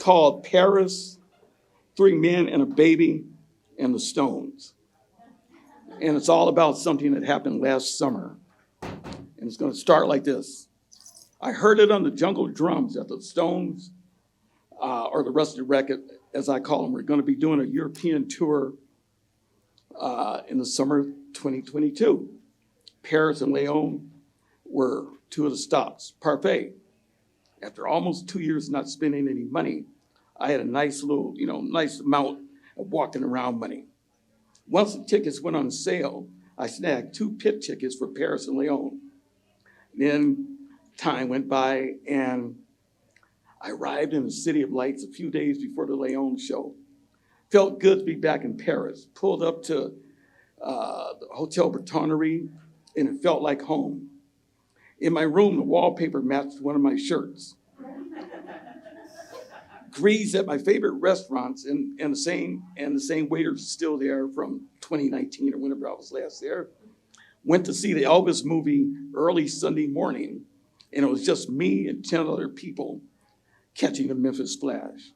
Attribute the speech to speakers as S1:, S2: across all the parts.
S1: called Paris, Three Men and a Baby, and the Stones. And it's all about something that happened last summer. And it's going to start like this. I heard it on the jungle drums that the Stones, or the rest of the record, as I call them, we're going to be doing a European tour in the summer of 2022. Paris and Lyon were two of the stops. Parfait. After almost 2 years not spending any money, I had a nice little, nice amount of walking around money. Once the tickets went on sale, I snagged 2 pit tickets for Paris and Lyon. Then time went by and I arrived in the City of Lights a few days before the Lyon show. Felt good to be back in Paris. Pulled up to the Hotel Bretonnerie and it felt like home. In my room, the wallpaper matched one of my shirts. Grease at my favorite restaurants, and the same waiters still there from 2019 or whenever I was last there. Went to see the Elvis movie early Sunday morning, and it was just me and 10 other people catching the Memphis Flash.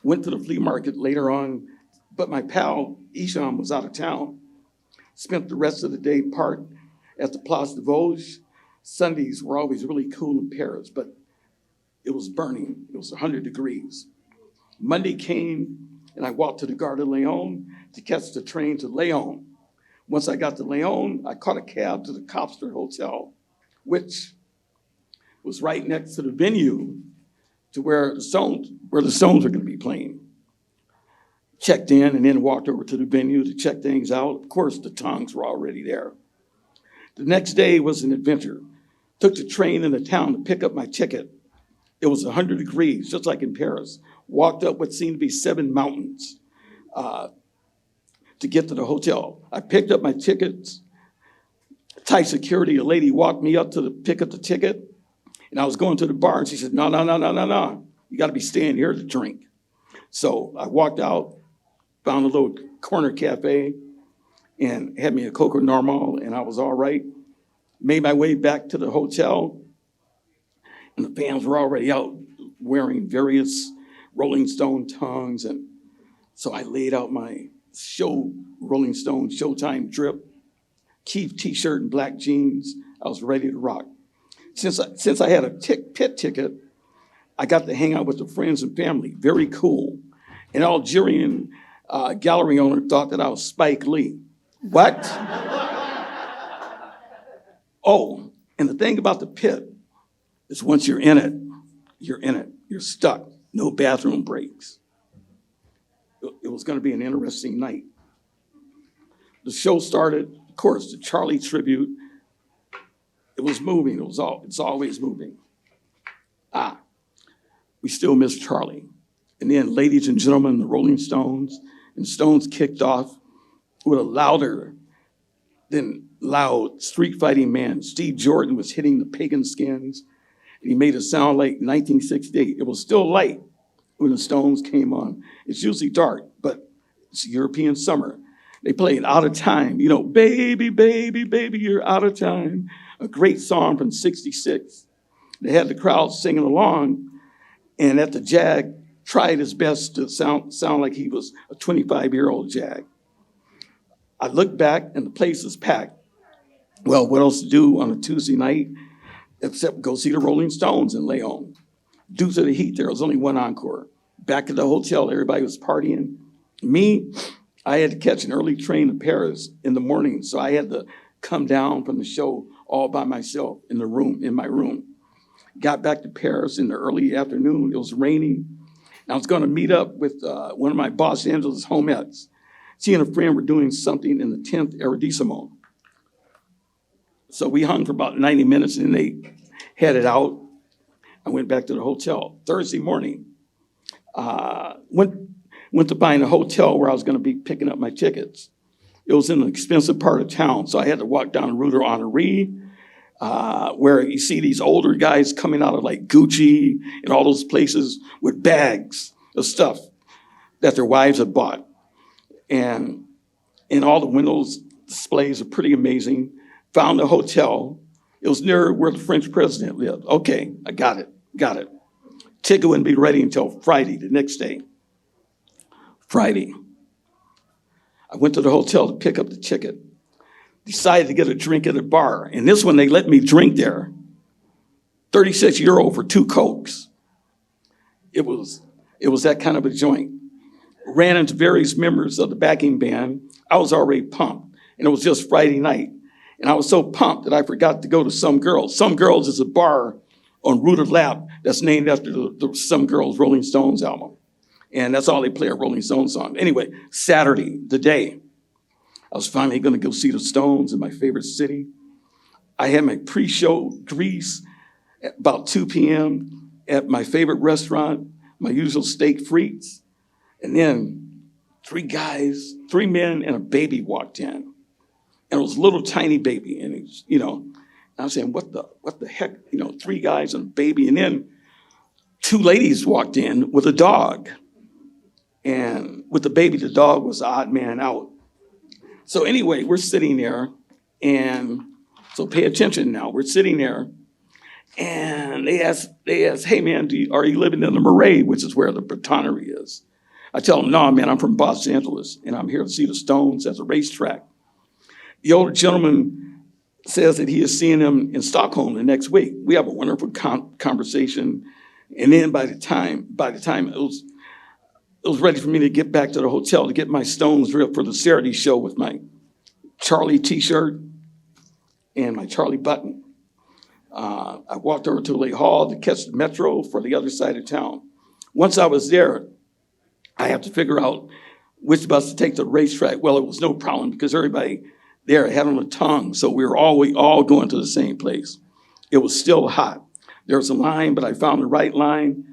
S1: Went to the flea market later on, but my pal Isham was out of town. Spent the rest of the day parked at the Place de Vosges. Sundays were always really cool in Paris, but it was burning. It was 100 degrees. Monday came, and I walked to the Gare de Lyon to catch the train to Lyon. Once I got to Lyon, I caught a cab to the Copster Hotel, which was right next to the venue to where the Stones were going to be playing. Checked in and then walked over to the venue to check things out. Of course, the tongs were already there. The next day was an adventure. Took the train into town to pick up my ticket. It was 100 degrees, just like in Paris. Walked up what seemed to be 7 mountains to get to the hotel. I picked up my tickets. Tight security, a lady walked me up to pick up the ticket. And I was going to the bar, and she said, no. You got to be staying here to drink. So I walked out, found a little corner cafe, and had me a Coco Normal, and I was all right. Made my way back to the hotel, and the fans were already out wearing various Rolling Stone tongues. And so I laid out my Rolling Stone Showtime drip, Keith t-shirt and black jeans. I was ready to rock. Since I had a pit ticket, I got to hang out with the friends and family. Very cool. An Algerian gallery owner thought that I was Spike Lee. What? Oh, and the thing about the pit is once you're in it, you're in it. You're stuck. No bathroom breaks. It was going to be an interesting night. The show started, of course, the Charlie tribute. It was moving. It's always moving. We still miss Charlie. And then, ladies and gentlemen, the Rolling Stones, and Stones kicked off with a louder than loud street fighting man. Steve Jordan was hitting the pagan skins, and he made it sound like 1968. It was still light when the Stones came on. It's usually dark, but it's European summer. They played Out of Time. Baby, baby, baby, you're out of time. A great song from '66. They had the crowd singing along, and at the Jag, tried his best to sound like he was a 25-year-old Jag. I looked back, and the place was packed. Well, what else to do on a Tuesday night except go see the Rolling Stones in Lyon? Due to the heat, there was only one encore. Back at the hotel, everybody was partying. Me, I had to catch an early train to Paris in the morning, so I had to come down from the show all by myself in my room. Got back to Paris in the early afternoon. It was raining. I was going to meet up with one of my Los Angeles homettes. She and a friend were doing something in the 10th Arrondissement. So we hung for about 90 minutes, and they headed out. I went back to the hotel. Thursday morning, went to find a hotel where I was going to be picking up my tickets. It was in an expensive part of town, so I had to walk down Rue de Henri, where you see these older guys coming out of like Gucci and all those places with bags of stuff that their wives had bought. And all the windows displays are pretty amazing. Found a hotel. It was near where the French president lived. Okay, I got it. Ticket wouldn't be ready until Friday, the next day. Friday. I went to the hotel to pick up the ticket. Decided to get a drink at a bar. And this one, they let me drink there. 36 euro for 2 Cokes. It was that kind of a joint. Ran into various members of the backing band. I was already pumped. And it was just Friday night. And I was so pumped that I forgot to go to Some Girls. Some Girls is a bar on Rooter Lap that's named after the Some Girls Rolling Stones album. And that's all they play, a Rolling Stones song. Anyway, Saturday, the day, I was finally going to go see the Stones in my favorite city. I had my pre-show grease at about 2 p.m. at my favorite restaurant, my usual steak frites. And then 3 guys, 3 men and a baby walked in. And it was a little tiny baby. And it's, I was saying, what the heck? 3 guys and a baby. And then 2 ladies walked in with a dog. And with the baby, the dog was the odd man out. So anyway, we're sitting there, and so pay attention now. We're sitting there, and they ask, hey man, are you living in the Marais, which is where the Britannery is? I tell them, no, man, I'm from Los Angeles, and I'm here to see the Stones at the racetrack. The older gentleman says that he is seeing them in Stockholm the next week. We have a wonderful conversation, and then by the time it was ready for me to get back to the hotel to get my Stones rip for the Saturday show with my Charlie t-shirt and my Charlie button. I walked over to Lake Hall to catch the metro for the other side of town. Once I was there, I had to figure out which bus to take to the racetrack. Well, it was no problem because everybody there had on the tongue, so we were all going to the same place. It was still hot. There was a line, but I found the right line.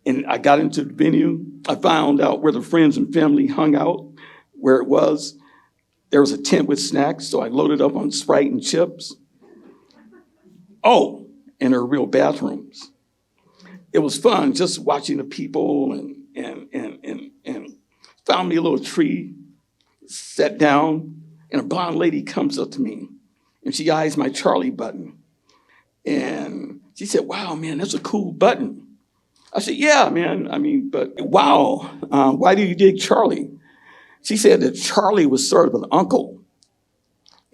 S1: And I got into the venue. I found out where the friends and family hung out, where it was. There was a tent with snacks, so I loaded up on Sprite and chips. Oh, and there were real bathrooms. It was fun just watching the people and found me a little tree, sat down, and a blonde lady comes up to me, and she eyes my Charlie button. And she said, wow, man, that's a cool button. I said, yeah, man, but wow, why do you dig Charlie? She said that Charlie was sort of an uncle.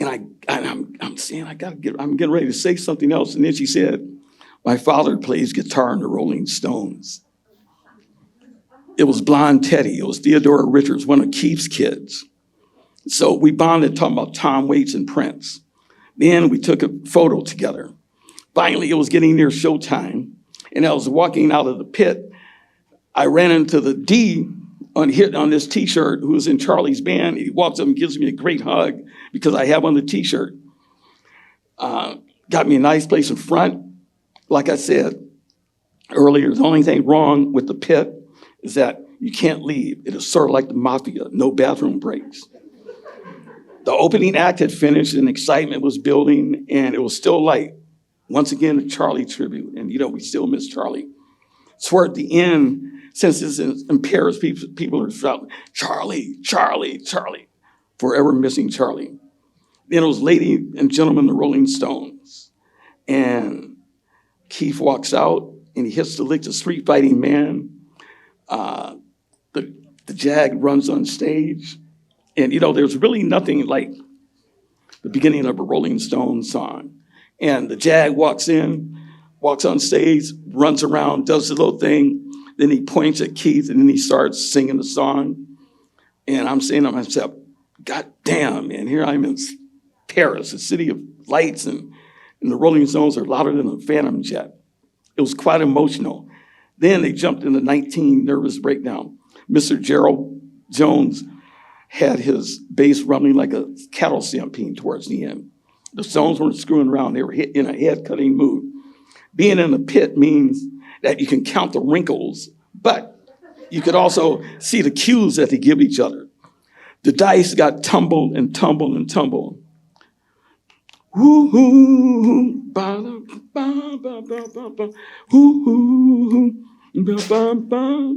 S1: And I'm saying, I'm getting ready to say something else. And then she said, my father plays guitar in the Rolling Stones. It was Blonde Teddy. It was Theodora Richards, one of Keith's kids. So we bonded talking about Tom Waits and Prince. Then we took a photo together. Finally, it was getting near showtime. And I was walking out of the pit. I ran into the D on this T-shirt who was in Charlie's band. He walks up and gives me a great hug because I have on the T-shirt. Got me a nice place in front. Like I said earlier, the only thing wrong with the pit is that you can't leave. It is sort of like the mafia, no bathroom breaks. The opening act had finished and excitement was building and it was still light. Once again, a Charlie tribute, and we still miss Charlie. Toward the end, since this is in Paris, people are shouting, Charlie, Charlie, Charlie, forever missing Charlie. Then it was Lady and Gentlemen, the Rolling Stones. And Keith walks out, and he hits the lick, the street fighting man. The Jag runs on stage. And, there's really nothing like the beginning of a Rolling Stones song. And the Jag walks on stage, runs around, does the little thing. Then he points at Keith, and then he starts singing the song. And I'm saying to myself, God damn, man, here I'm in Paris, a city of lights, and the Rolling Stones are louder than a Phantom jet. It was quite emotional. Then they jumped into 19 nervous breakdown. Mr. Gerald Jones had his bass rumbling like a cattle stampede towards the end. The Stones weren't screwing around. They were in a head-cutting mood. Being in the pit means that you can count the wrinkles, but you could also see the cues that they give each other. The dice got tumbled and tumbled and tumbled. Woo-hoo, ba-da-ba-ba-ba-ba, woo-hoo, ba-ba-ba.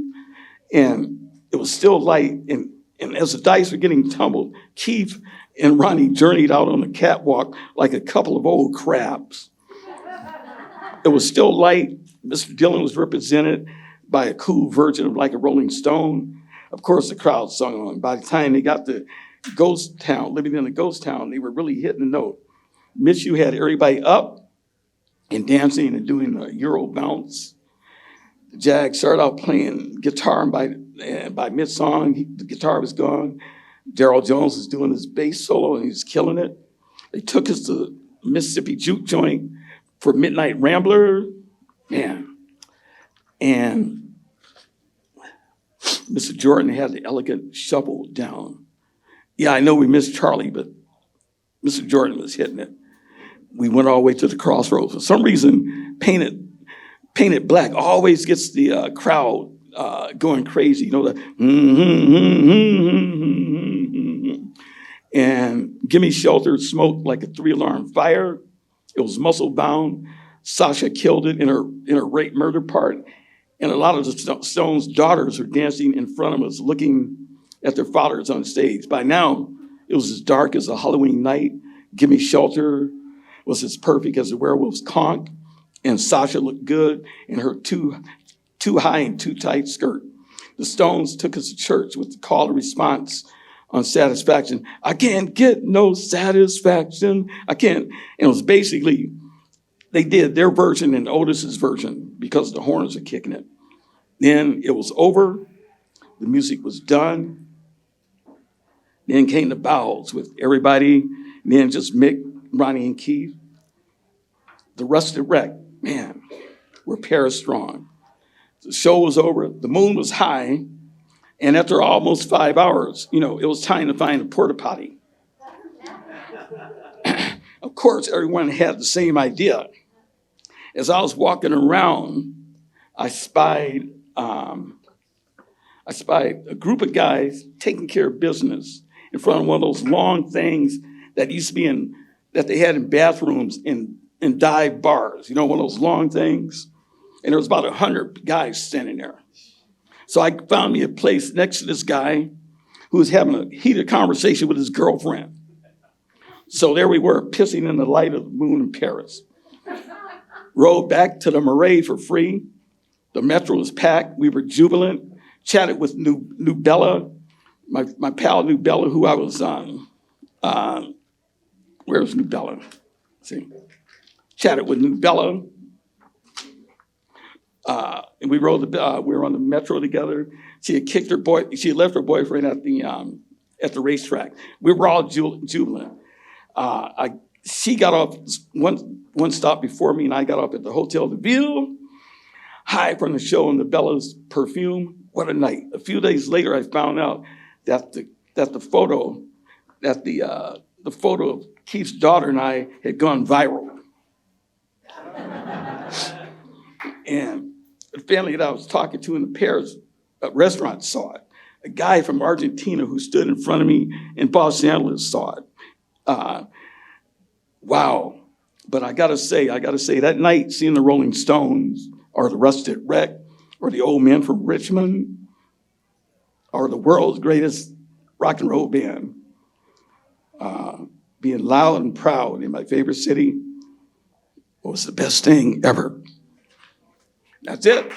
S1: And it was still light, and as the dice were getting tumbled, Keith and Ronnie journeyed out on the catwalk like a couple of old crabs. It was still light, Mr. Dillon was represented by a cool version of Like a Rolling Stone. Of course, the crowd sung on. By the time they got to Ghost Town, living in a ghost town, they were really hitting the note. Miss You had everybody up and dancing and doing a Euro bounce. Jag started out playing guitar, and by mid-song, the guitar was gone. Darryl Jones was doing his bass solo, and he was killing it. They took us to Mississippi Juke Joint for Midnight Rambler, man. And Mr. Jordan had the elegant shuffle down. Yeah, I know we missed Charlie, but Mr. Jordan was hitting it. We went all the way to the crossroads. For some reason, Painted Black always gets the crowd going crazy. You know, the and Gimme Shelter smoked like a 3-alarm fire. It was muscle bound. Sasha killed it in her rape murder part. And a lot of the Stones' daughters were dancing in front of us, looking at their fathers on stage. By now, it was as dark as a Halloween night. Gimme Shelter was as perfect as a werewolf's conch. And Sasha looked good in her too high and too tight skirt. The Stones took us to church with the call and response on Satisfaction. I can't get no satisfaction. I can't. And it was basically, they did their version and Otis's version because the horns are kicking it. Then it was over. The music was done. Then came the bows with everybody. And then just Mick, Ronnie, and Keith. The Rusted Wreck, man, we're Paris strong. The show was over. The moon was high. And after almost 5 hours, it was time to find a porta potty. Of course, everyone had the same idea. As I was walking around, I spied a group of guys taking care of business in front of one of those long things that used to be that they had in bathrooms in dive bars. One of those long things. And there was about 100 guys standing there. So I found me a place next to this guy who was having a heated conversation with his girlfriend. So there we were, pissing in the light of the moon in Paris. Rode back to the Marais for free. The metro was packed. We were jubilant. Chatted with New Bella, my pal New Bella, who I was on. Where's New Bella? See, chatted with New Bella. And we rode we were on the metro together. She had left her boyfriend at the racetrack. We were all jubilant. She got off one stop before me, and I got off at the Hotel de Ville, high from the show and the Bella's perfume. What a night! A few days later, I found out that the photo of Keith's daughter and I had gone viral, and the family that I was talking to in the Paris restaurant saw it. A guy from Argentina who stood in front of me in Los Angeles saw it. Wow. But I gotta say, that night, seeing the Rolling Stones, or the Rusted Wreck, or the Old Men from Richmond, or the world's greatest rock and roll band, being loud and proud in my favorite city was the best thing ever. That's it.